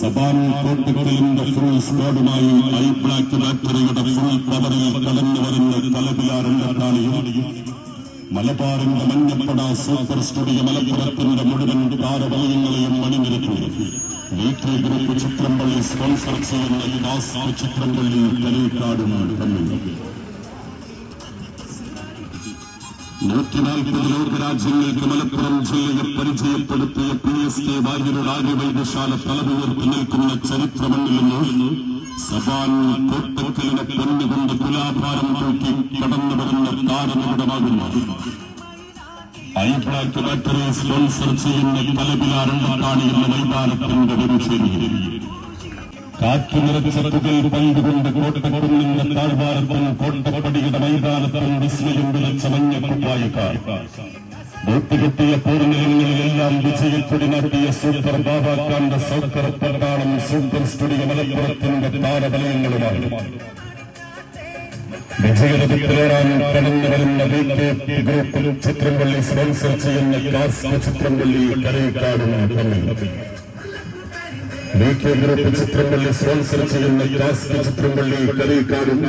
Saban കോട്ടക്കലിന്റെ full സ്ക്വാഡുമായി I black ബാറ്ററിയുടെ full പവറിൽ കടന്നു വരുന്ന കലപിലാരണ്ടാളിയും മലബാറിന്റെ മഞ്ഞപ്പട സൂപ്പർ സ്റ്റുഡിയോ മലപ്പുറത്തിന്റെ മുഴുവൻ താരവലയങ്ങളെയും അണിനിരത്തി വീക്ലി ഗ്രൂപ്പ് ചിത്രംപള്ളി സ്പോൺസർ ചെയ്യുന്ന ടാസ്ക് ചിത്രംപള്ളി കലീക്കാടും തമ്മിൽ 140 ലോകരാജ്യങ്ങൾക്ക് മലപ്പുറം ജില്ലയെ പരിചയപ്പെടുത്തിയ PSK വാര്യരുടെ ആര്യവൈദ്യശാല തലമുയർത്തി നിൽക്കുന്ന ചരിത്രമണ്ണിൽ നിന്ന് സബാൻ കോട്ടക്കലിനെ പൊന്നുകൊണ്ട് തുലാഭാരം തൂക്കി കടന്നു വരുന്ന താരനിടമാകുന്നു. ഐ ബ്ലാക്ക് ബാറ്ററി സ്പോൺസർ ചെയ്യുന്ന കലപിലാരണ്ടാണി എന്ന മൈതാനത്തിന്റെ ഒരു ചേരിയിൽ കാറ്റു നിറച്ച തുകൽ പങ്കുകൊണ്ട് കോട്ടക്കുന്നിന്റെ താഴ്വാരത്തും കോട്ടപ്പടിയുടെ മൈതാനത്തും വിസ്മയം വിളച്ച മഞ്ഞക്കുപ്പായക്കാർ ബോട്ടുകെട്ടിയ പോർനിലങ്ങളിലെല്ലാം വിജയക്കൊടി നാട്ടിയ സൂപ്പർ ബാബാക്കാന്റെ സൗക്കർ പട്ടാളം സൂപ്പർ സ്റ്റുഡിയോ മലപ്പുറത്തിന്റെ താരവലയങ്ങളുമാണ്. വിജയരഥത്തിലേറാൻ കടന്നു വരുന്ന വീക്ക് ഗ്രൂപ്പ് ചിത്രംപള്ളി സ്പോൺസർ ചെയ്യുന്ന ടാസ്ക് ചിത്രംപള്ളി കലീക്കാടും തമ്മിൽ വീക്ക് ഗ്രൂപ്പ് ചിത്രംപള്ളി സ്പോൺസർ ചെയ്യുന്ന ടാസ്ക് ചിത്രംപള്ളി കലീക്കാടും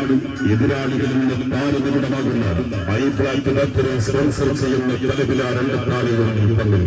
എതിരാളികളിൽ നിന്ന് താരനിടമാകുന്ന ഐ ബ്ലാക്ക് ബാറ്ററി സ്പോൺസർ ചെയ്യുന്ന കലപിലാരണ്ടാളിയും തമ്മിൽ